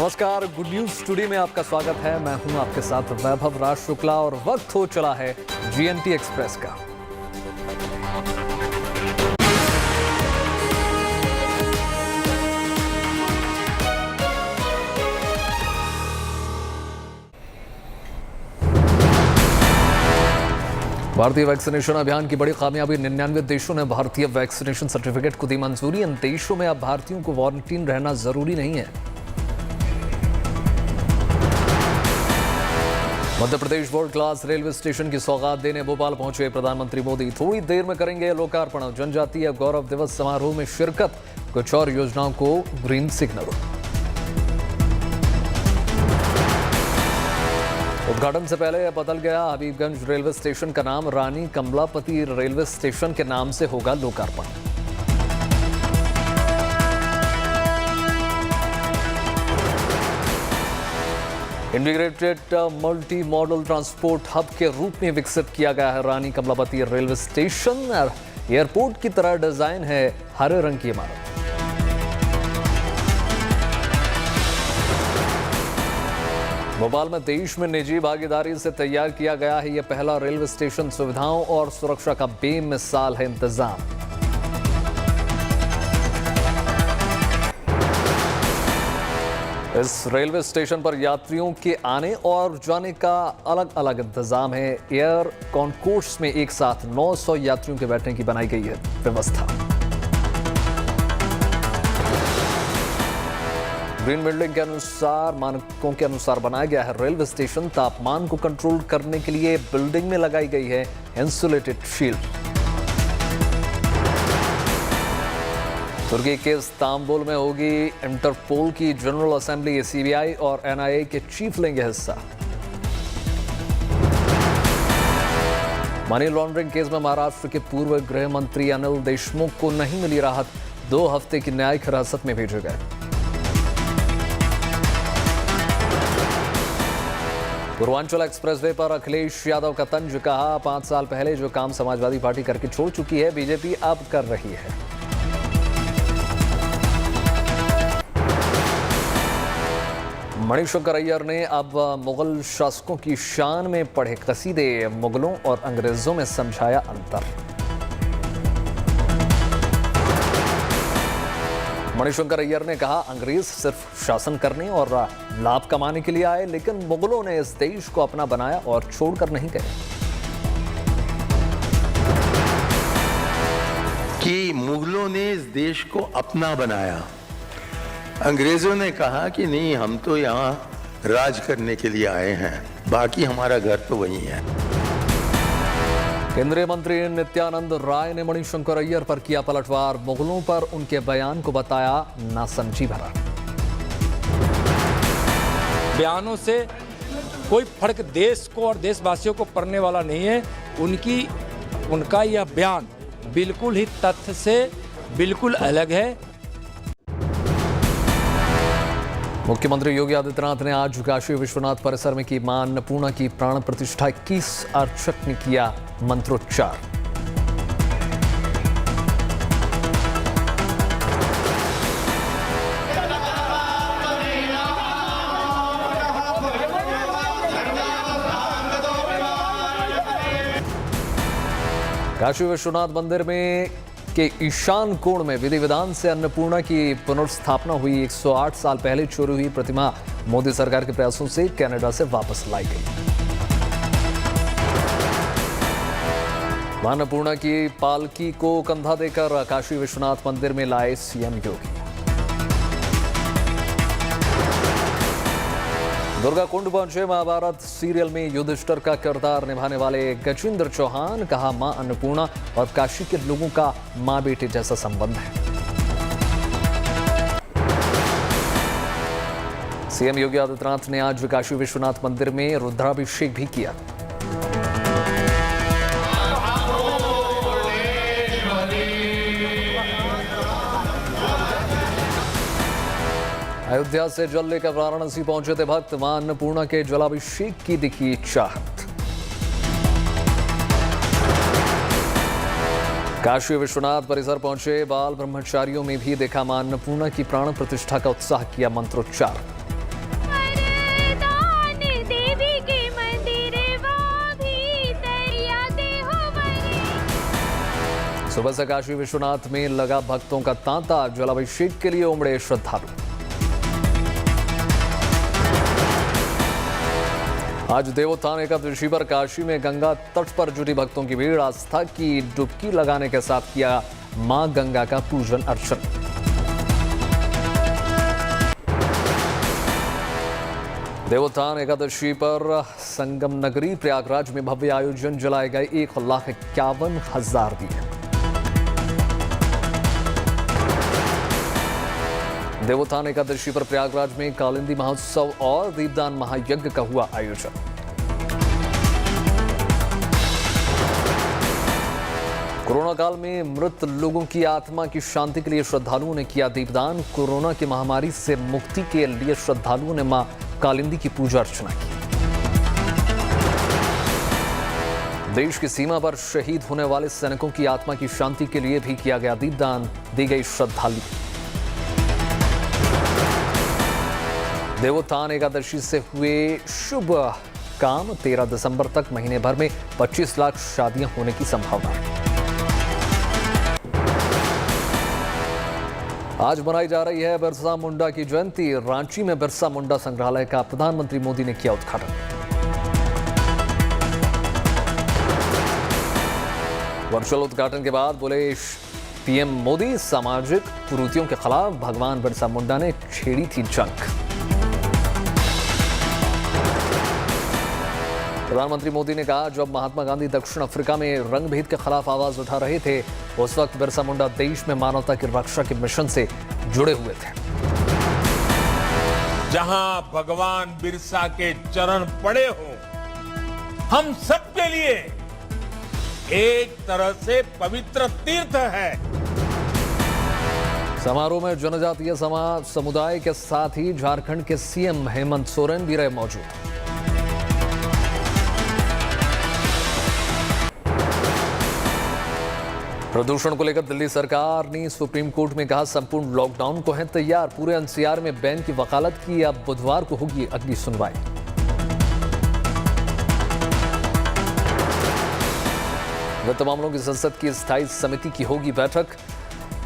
नमस्कार, good news today में आपका स्वागत है। मैं हूं आपके साथ वैभव राज शुक्ला और वक्त हो चला है जीएनटी एक्सप्रेस का। भारतीय वैक्सीनेशन अभियान की बड़ी कामयाबी। 99 देशों ने भारतीय वैक्सीनेशन सर्टिफिकेट को दी मंजूरी। इन देशों में अब भारतीयों को क्वारंटीन रहना जरूरी नहीं है। Madhya Pradesh world class railway station की सौगात देने भोपाल पहुंचे प्रधानमंत्री मोदी। थोड़ी देर में करेंगे लोकार्पण। जनजातीय गौरव दिवस समारोह में शिरकत। कुछ और योजनाओं को ग्रीन सिग्नल। उद्घाटन से पहले बदल गया हबीबगंज रेलवे स्टेशन का नाम। रानी कमलापति रेलवे स्टेशन के नाम से होगा लोकार्पण। Integrated multi modal transport hub के रूप में विकसित किया गया है रानी कमलापति रेलवे स्टेशन। एयरपोर्ट की तरह डिजाइन है, हरे रंग की इमारत। भोपाल में देश में निजी भागीदारी से तैयार किया गया है यह पहला रेलवे स्टेशन। सुविधाओं और सुरक्षा का बेमिसाल है इंतजाम। इस रेलवे स्टेशन पर यात्रियों के आने और जाने का अलग अलग इंतजाम है। एयर कॉन्कोर्स में एक साथ 900 यात्रियों के बैठने की बनाई गई है व्यवस्था। ग्रीन बिल्डिंग के अनुसार मानकों के अनुसार बनाया गया है रेलवे स्टेशन। तापमान को कंट्रोल करने के लिए बिल्डिंग में लगाई गई है इंसुलेटेड शील्ड। तुर्की के इस्तांबुल में होगी इंटरपोल की जनरल असेंबली। सीबीआई और एनआईए के चीफ लेंगे हिस्सा। मनी लॉन्ड्रिंग केस में महाराष्ट्र के पूर्व गृह मंत्री अनिल देशमुख को नहीं मिली राहत। 2 हफ्ते की न्यायिक हिरासत में भेजे गए। पूर्वांचल एक्सप्रेसवे पर अखिलेश यादव का तंज। कहा 5 साल पहले जो काम समाजवादी पार्टी करके छोड़ चुकी है, बीजेपी अब कर रही है। मणिशंकर अय्यर ने अब मुगल शासकों की शान में पढ़े कसीदे। मुगलों और अंग्रेजों में समझाया अंतर। मणिशंकर अय्यर ने कहा अंग्रेज सिर्फ शासन करने और लाभ कमाने के लिए आए, लेकिन मुगलों ने इस देश को अपना बनाया और छोड़कर नहीं गए। कि मुगलों ने इस देश को अपना बनाया। अंग्रेजों ने कहा कि नहीं, हम तो यहाँ राज करने के लिए आए हैं, बाकी हमारा घर तो वही है। केंद्रीय मंत्री नित्यानंद राय ने मणिशंकर अय्यर पर किया पलटवार। मुगलों पर उनके बयान को बताया नासमझी भरा। बयानों से कोई फर्क देश को और देशवासियों को पड़ने वाला नहीं है। उनका यह बयान बिल्कुल ही तथ्य से बिल्कुल अलग है। मुख्यमंत्री योगी आदित्यनाथ ने आज काशी विश्वनाथ परिसर में की मां अन्नपूर्णा की प्राण प्रतिष्ठा। 21 अर्चक ने किया मंत्रोच्चार। काशी विश्वनाथ मंदिर में के ईशान कोण में विधि विधान से अन्नपूर्णा की पुनर्स्थापना हुई। 108 साल पहले चोरी हुई प्रतिमा मोदी सरकार के प्रयासों से कनाडा से वापस लाई गई। अन्नपूर्णा की पालकी को कंधा देकर काशी विश्वनाथ मंदिर में लाए सीएम योगी। दुर्गा कुंड पहुंचे महाभारत सीरियल में युधिष्ठिर का किरदार निभाने वाले गजेंद्र चौहान। कहा मां अन्नपूर्णा और काशी के लोगों का मां बेटे जैसा संबंध है। सीएम योगी आदित्यनाथ ने आज काशी विश्वनाथ मंदिर में रुद्राभिषेक भी किया। अयोध्या से जल लेकर वाराणसी पहुंचे थे भक्त। मां अन्नपूर्णा के जलाभिषेक की दिखी चाहत। काशी विश्वनाथ परिसर पहुंचे बाल ब्रह्मचारियों में भी देखा मां अन्नपूर्णा की प्राण प्रतिष्ठा का उत्साह, किया मंत्रोच्चार। सुबह से काशी विश्वनाथ में लगा भक्तों का तांता, जलाभिषेक के लिए उमड़े श्रद्धालु। आज देवोत्थान एकादशी पर काशी में गंगा तट पर जुटी भक्तों की भीड़ आस्था की डुबकी लगाने के साथ किया मां गंगा का पूजन अर्चन। देवोत्थान एकादशी पर संगम नगरी प्रयागराज में भव्य आयोजन, जलाए गए 1,51,000 दिए। देवोत्थान एकादशी पर प्रयागराज में कालिंदी महोत्सव और दीपदान महायज्ञ का हुआ आयोजन। कोरोना काल में मृत लोगों की आत्मा की शांति के लिए श्रद्धालुओं ने किया दीपदान। कोरोना की महामारी से मुक्ति के लिए श्रद्धालुओं ने मां कालिंदी की पूजा अर्चना की। देश की सीमा पर शहीद होने वाले सैनिकों की आत्मा की शांति के लिए भी किया गया दीपदान, दी गई श्रद्धांजलि। देवोत्थान एकादशी से हुए शुभ काम, 13 दिसंबर तक महीने भर में 25 लाख शादियां होने की संभावना है। आज मनाई जा रही है बिरसा मुंडा की जयंती। रांची में बिरसा मुंडा संग्रहालय का प्रधानमंत्री मोदी ने किया उद्घाटन। वर्चुअल उद्घाटन के बाद बोले पीएम मोदी, सामाजिक कुरीतियों के खिलाफ भगवान बिरसा मुंडा ने छेड़ी थी जंग। प्रधानमंत्री मोदी ने कहा, जब महात्मा गांधी दक्षिण अफ्रीका में रंगभेद के खिलाफ आवाज उठा रहे थे, उस वक्त बिरसा मुंडा देश में मानवता की रक्षा के मिशन से जुड़े हुए थे। जहां भगवान बिरसा के चरण पड़े हो, हम सबके लिए एक तरह से पवित्र तीर्थ है। समारोह में जनजातीय समुदाय के साथ ही झारखंड के सीएम हेमंत सोरेन भी रहे मौजूद। प्रदूषण को लेकर दिल्ली सरकार ने सुप्रीम कोर्ट में कहा, संपूर्ण लॉकडाउन को है तैयार। पूरे एनसीआर में बैन की वकालत की। अब बुधवार को होगी अगली सुनवाई। वित्त मामलों की संसद की स्थायी समिति की होगी बैठक।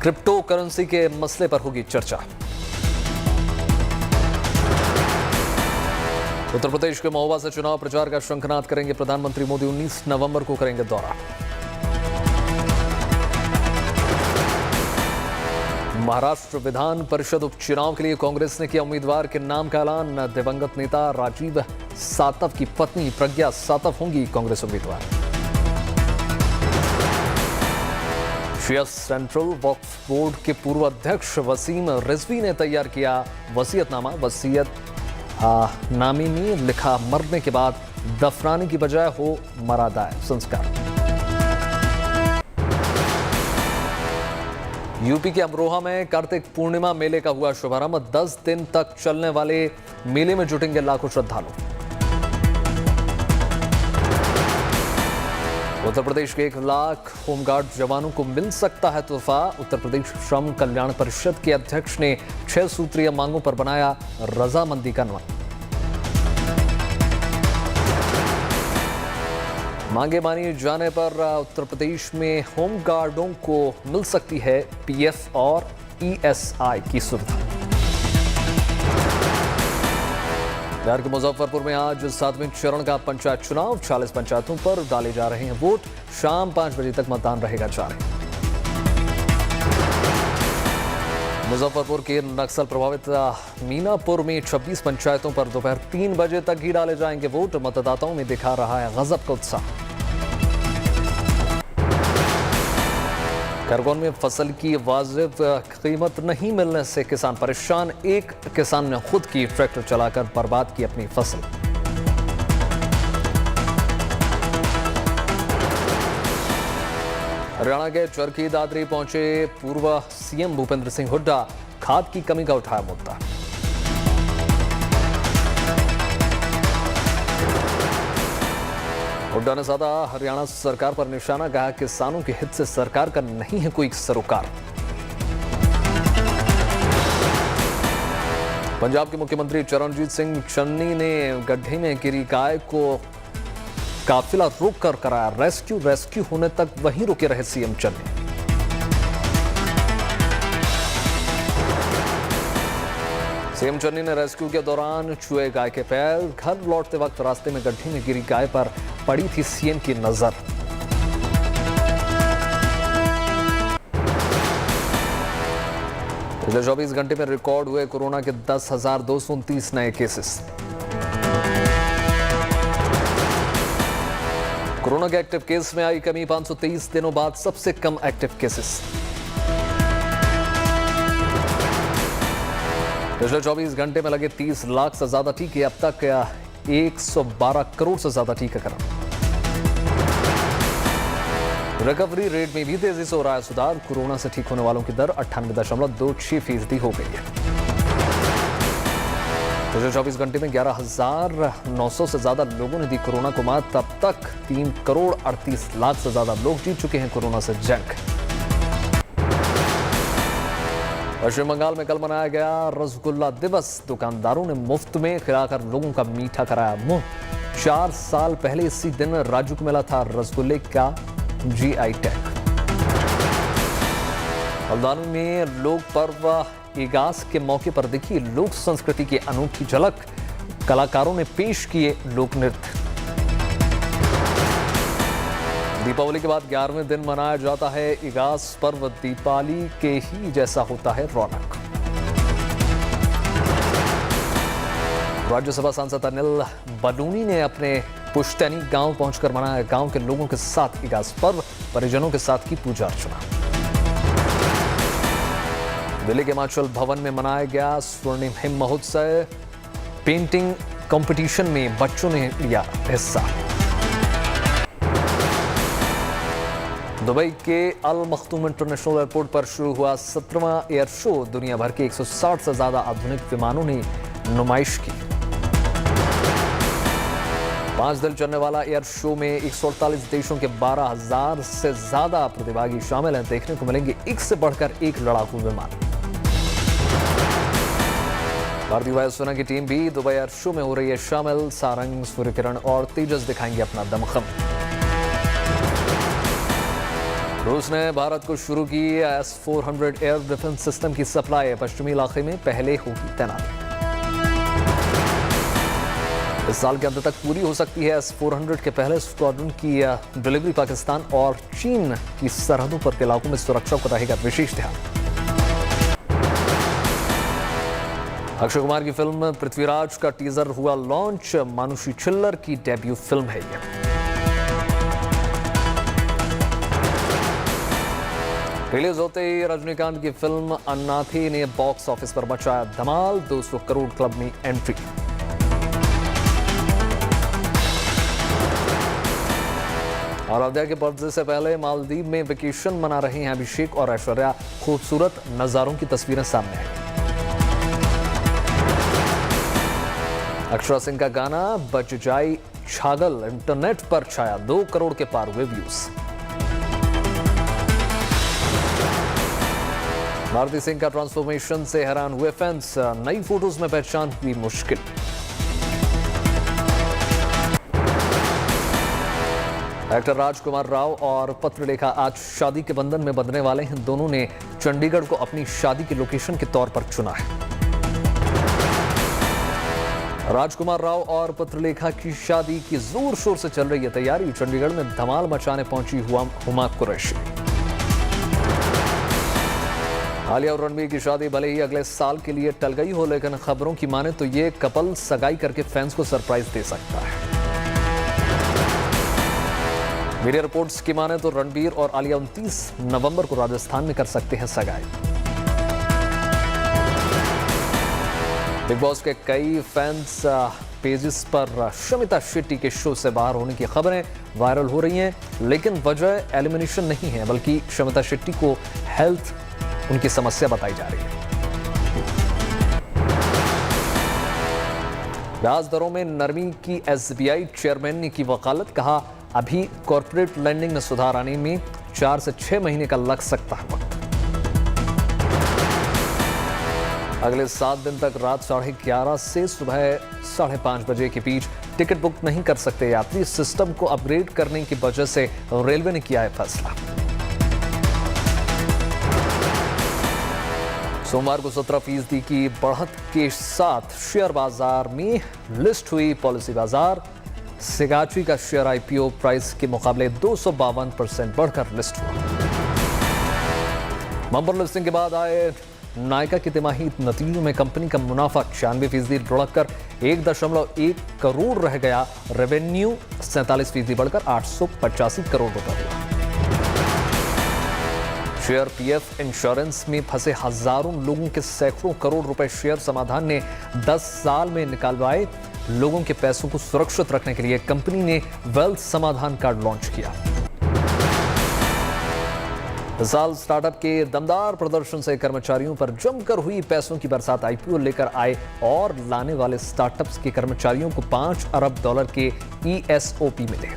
क्रिप्टो करेंसी के मसले पर होगी चर्चा। उत्तर प्रदेश के महोबा से चुनाव प्रचार का शंखनाद करेंगे प्रधानमंत्री मोदी। 19 नवंबर को करेंगे दौरा। महाराष्ट्र विधान परिषद उपचुनाव के लिए कांग्रेस ने किया उम्मीदवार के नाम का ऐलान। दिवंगत नेता राजीव सातव की पत्नी प्रज्ञा सातव होंगी कांग्रेस उम्मीदवार। शिया सेंट्रल वक्फ बोर्ड के पूर्व अध्यक्ष वसीम रिजवी ने तैयार किया वसीयतनामा। नामे में लिखा, मरने के बाद दफनाने की बजाय हो मरादाय संस्कार। यूपी के अमरोहा में कार्तिक पूर्णिमा मेले का हुआ शुभारंभ। 10 दिन तक चलने वाले मेले में जुटेंगे लाखों श्रद्धालु। उत्तर प्रदेश के 1 लाख होमगार्ड जवानों को मिल सकता है तोहफा। उत्तर प्रदेश श्रम कल्याण परिषद के अध्यक्ष ने 6 सूत्रीय मांगों पर बनाया रजामंदी का नवा। मांगे मानी जाने पर उत्तर प्रदेश में होमगार्डों को मिल सकती है पीएफ और ईएसआई की सुविधा। बिहार के मुजफ्फरपुर में आज 7वें चरण का पंचायत चुनाव। 40 पंचायतों पर डाले जा रहे हैं वोट। शाम 5 बजे तक मतदान रहेगा जारी। मुजफ्फरपुर के नक्सल प्रभावित मीनापुर में 26 पंचायतों पर दोपहर 3 बजे तक ही डाले जाएंगे वोट। मतदाताओं में दिखा रहा है गजब का उत्साह। खरगोन में फसल की वाजिब कीमत नहीं मिलने से किसान परेशान। एक किसान ने खुद की ट्रैक्टर चलाकर बर्बाद की अपनी फसल। हरियाणा के चरखी दादरी पहुंचे पूर्व सीएम भूपेंद्र सिंह हुड्डा। खाद की कमी का उठाया मुद्दा। हुड्डा ने साधा हरियाणा सरकार पर निशाना, कहा किसानों के हित से सरकार का नहीं है कोई सरोकार। पंजाब के मुख्यमंत्री चरणजीत सिंह चन्नी ने गड्ढे में गिरी गाय को काफिला रोक कर कराया रेस्क्यू। होने तक वहीं रुके रहे सीएम चन्नी। सीएम चन्नी ने रेस्क्यू के दौरान छुए गाय के पैर। घर लौटते वक्त रास्ते में गड्ढे में गिरी गाय पर पड़ी थी सीएम की नजर। पिछले 24 घंटे में रिकॉर्ड हुए कोरोना के 10,229 नए केसेस। कोरोना के एक्टिव केस में आई कमी, 523 दिनों बाद सबसे कम एक्टिव केसेस। पिछले 24 घंटे में लगे 30 लाख से ज्यादा टीके। अब तक 112 करोड़ से ज्यादा टीकाकरण। रिकवरी रेट में भी तेजी से हो रहा है सुधार। कोरोना से ठीक होने वालों की दर 98.26% हो गई है। पिछले 24 घंटे में 11,900 से ज्यादा लोगों ने दी कोरोना को मात। तब तक 3 करोड़ 38 लाख से ज्यादा लोग जीत चुके हैं कोरोना से जंग। पश्चिम बंगाल में कल मनाया गया रसगुल्ला दिवस। दुकानदारों ने मुफ्त में खिलाकर लोगों का मीठा कराया मुंह। 4 साल पहले इसी दिन राज्य को मिला था रसगुल्ले का GI टैग। हल्द्वानी में लोक पर्व इगास के मौके पर दिखी लोक संस्कृति की अनूठी झलक। कलाकारों ने पेश किए लोक नृत्य। दीपावली के बाद 11वें दिन मनाया जाता है इगास पर्व। दीपावली के ही जैसा होता है रौनक। राज्यसभा सांसद अनिल बलूनी ने अपने पुश्तैनी गांव पहुंचकर मनाया गांव के लोगों के साथ इगास पर्व। परिजनों के साथ की पूजा अर्चना। दिल्ली के हिमाचल भवन में मनाया गया स्वर्णिम हिम महोत्सव। पेंटिंग कंपटीशन में बच्चों ने लिया हिस्सा। दुबई के अल मखतूम इंटरनेशनल एयरपोर्ट पर शुरू हुआ 17वां एयर शो। दुनिया भर के 160 से ज्यादा आधुनिक विमानों ने नुमाइश की। 5 दिन चलने वाला एयर शो में 148 देशों के 12,000 से ज्यादा प्रतिभागी शामिल हैं। देखने को मिलेंगे एक से बढ़कर एक लड़ाकू विमान। भारतीय वायुसेना की टीम भी दुबई एयर शो में हो रही है शामिल। सारंग, सूर्यकिरण और तेजस दिखाएंगे अपना दमखम। रूस ने भारत को शुरू की S-400 एयर डिफेंस सिस्टम की सप्लाई। पश्चिमी इलाके में पहले होगी तैनाती। इस साल के अंत तक पूरी हो सकती है S-400 के पहले स्क्वाड्रन की डिलीवरी। पाकिस्तान और चीन की सरहदों पर के इलाकों में सुरक्षा को रहेगा विशेष ध्यान। अक्षय कुमार की फिल्म पृथ्वीराज का टीजर हुआ लॉन्च। मानुषी छिल्लर की डेब्यू फिल्म है यह। रिलीज होते ही रजनीकांत की फिल्म अन्नाथी ने बॉक्स ऑफिस पर मचाया धमाल। 200 करोड़ क्लब में एंट्री। अयोध्या के पर्दे से पहले मालदीव में वेकेशन मना रहे हैं अभिषेक और ऐश्वर्या। खूबसूरत नजारों की तस्वीरें सामने आई। अक्षरा सिंह का गाना बच जाई छागल इंटरनेट पर छाया। 2 करोड़ के पार हुए व्यूज। भारती सिंह का ट्रांसफॉर्मेशन से हैरान हुए फैंस। नई फोटोज में पहचान हुई मुश्किल। एक्टर राजकुमार राव और पत्रलेखा आज शादी के बंधन में बंधने वाले हैं। दोनों ने चंडीगढ़ को अपनी शादी की लोकेशन के तौर पर चुना है। राजकुमार राव और पत्रलेखा की शादी की जोर शोर से चल रही है तैयारी। चंडीगढ़ में धमाल मचाने पहुंची हुमा कुरैशी। आलिया और रणबीर की शादी भले ही अगले साल के लिए टल गई हो, लेकिन खबरों की माने तो ये कपल सगाई करके फैंस को सरप्राइज दे सकता है। मीडिया रिपोर्ट्स की माने तो रणबीर और आलिया 29 नवंबर को राजस्थान में कर सकते हैं सगाई। बिग बॉस के कई फैंस पेजेस पर शमिता शेट्टी के शो से बाहर होने की खबरें वायरल हो रही हैं, लेकिन वजह एलिमिनेशन नहीं है, बल्कि शमिता शेट्टी को हेल्थ उनकी समस्या बताई जा रही है। ब्याज दरों में नरमी की SBI चेयरमैन ने की वकालत। कहा अभी कॉर्पोरेट लैंडिंग में सुधार आने में 4 से 6 महीने का लग सकता है वक्त। अगले 7 दिन तक रात 11:30 से सुबह 5:30 बजे के बीच टिकट बुक नहीं कर सकते यात्री। सिस्टम को अपग्रेड करने की वजह से रेलवे ने किया है फैसला। सोमवार को 17% की बढ़त के साथ शेयर बाजार में लिस्ट हुई पॉलिसी बाजार। सिगाची का शेयर आईपीओ प्राइस के मुकाबले 252% बढ़कर लिस्ट हुआ। बम्पर लिस्टिंग के बाद आए नायका के तिमाही नतीजों में कंपनी का मुनाफा 96% बढ़कर 1.1 करोड़ रह गया। रेवेन्यू 47% बढ़कर 885 करोड़ रुपए हुआ। शेयर पीएफ इंश्योरेंस में फंसे हजारों लोगों के सैकड़ों करोड़ रुपए शेयर समाधान ने 10 साल में निकालवाए। लोगों के पैसों को सुरक्षित रखने के लिए कंपनी ने वेल्थ समाधान कार्ड लॉन्च किया। इस साल स्टार्टअप के दमदार प्रदर्शन से कर्मचारियों पर जमकर हुई पैसों की बरसात। आईपीओ लेकर आए और लाने वाले स्टार्टअप्स के कर्मचारियों को $5 अरब के ESOP मिले।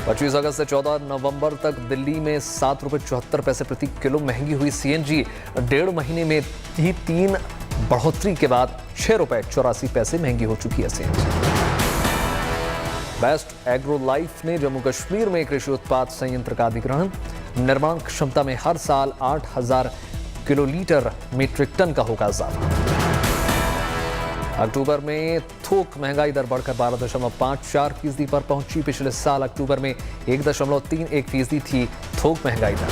25 अगस्त से 14 नवंबर तक दिल्ली में ₹7.74 प्रति किलो महंगी हुई सीएनजी। 1.5 महीने में ही 3 बढ़ोतरी के बाद ₹6.84 महंगी हो चुकी है सीएनजी। बेस्ट एग्रो लाइफ ने जम्मू कश्मीर में कृषि उत्पाद संयंत्र का अधिग्रहण। निर्माण क्षमता में हर साल 8,000 किलोलीटर मीट्रिक टन का होगा इजाफा। अक्टूबर में थोक महंगाई दर बढ़कर 12.54% पर पहुंची। पिछले साल अक्टूबर में 1.31% थी थोक महंगाई दर।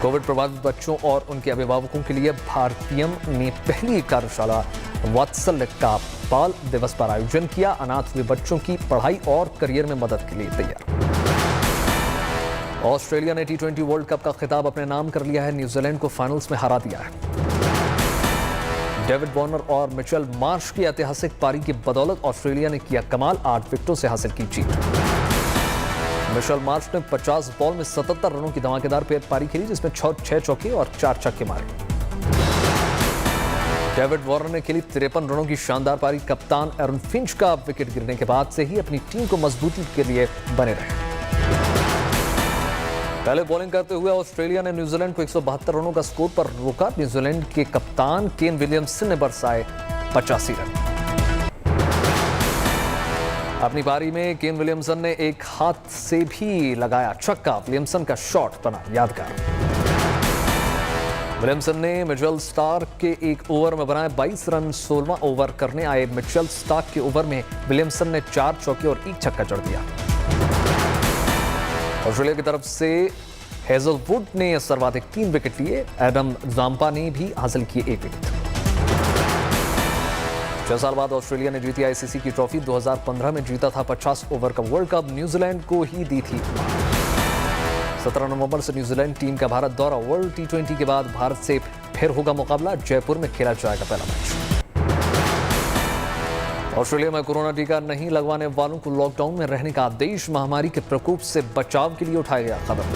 कोविड प्रभावित बच्चों और उनके अभिभावकों के लिए भारतीयम ने पहली कार्यशाला वात्सल्य का बाल दिवस पर आयोजन किया। अनाथ हुए बच्चों की पढ़ाई और करियर में मदद के लिए तैयार। ऑस्ट्रेलिया ने T20 वर्ल्ड कप का खिताब अपने नाम कर लिया है। न्यूजीलैंड को फाइनल्स में हरा दिया है। डेविड वार्नर और मिचेल मार्श की ऐतिहासिक पारी की बदौलत ऑस्ट्रेलिया ने किया कमाल। 8 विकेटों से हासिल की जीत। मिचेल मार्श ने 50 बॉल में 77 रनों की धमाकेदार पारी खेली, जिसमें 6 चौके और 4 छक्के मारे। डेविड वार्नर ने खेली 53 रनों की शानदार पारी। कप्तान एरन फिंच का विकेट गिरने के बाद से ही अपनी टीम को मजबूती के लिए बने रहे। पहले बॉलिंग करते हुए ऑस्ट्रेलिया ने न्यूजीलैंड को 172 रनों का स्कोर पर रोका। न्यूजीलैंड के कप्तान केन विलियमसन ने बरसाए 85 रन। अपनी पारी में केन विलियमसन ने एक हाथ से भी लगाया छक्का। विलियमसन का शॉट बना यादगार। विलियमसन ने मिचेल स्टार्क के एक ओवर में बनाए 22 रन। 16वां ओवर करने आए मिचेल स्टार्क के ओवर में विलियमसन ने 4 चौके और 1 छक्का जड़ दिया। ऑस्ट्रेलिया की तरफ से हेजलवुड ने सर्वाधिक 3 विकेट लिए। एडम जाम्पा ने भी हासिल किए 1 विकेट। 6 साल बाद ऑस्ट्रेलिया ने जीती आईसीसी की ट्रॉफी। 2015 में जीता था 50 ओवर का वर्ल्ड कप। न्यूजीलैंड को ही दी थी। 17 नवंबर से न्यूजीलैंड टीम का भारत दौरा। वर्ल्ड T20 के बाद भारत से फिर होगा मुकाबला। जयपुर में खेला जाएगा पहला मैच। ऑस्ट्रेलिया में कोरोना टीका नहीं लगवाने वालों को लॉकडाउन में रहने का आदेश। महामारी के प्रकोप से बचाव के लिए उठाया गया कदम।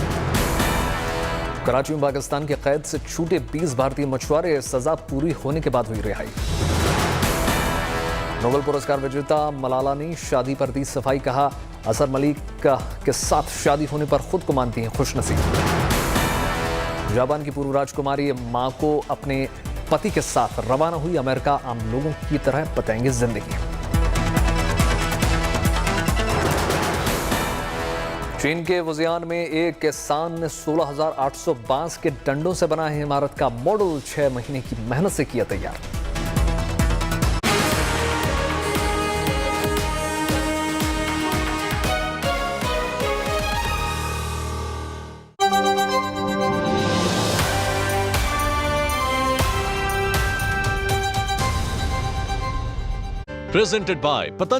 कराची में पाकिस्तान के कैद से छूटे 20 भारतीय मछुआरे। सजा पूरी होने के बाद हुई रिहाई। नोबेल पुरस्कार विजेता मलाला ने शादी पर दी सफाई। कहा, असर मलिक के साथ शादी होने पर खुद को मानती हैं खुशनसीब। जापान की पूर्व राजकुमारी माको अपने पति के साथ रवाना हुई अमेरिका। आम लोगों की तरह बताएंगे जिंदगी। चीन के वुजियान में एक किसान ने 16,800 बांस के डंडों से बना है इमारत का मॉडल। 6 महीने की मेहनत से किया तैयार। Presented by Patanjali.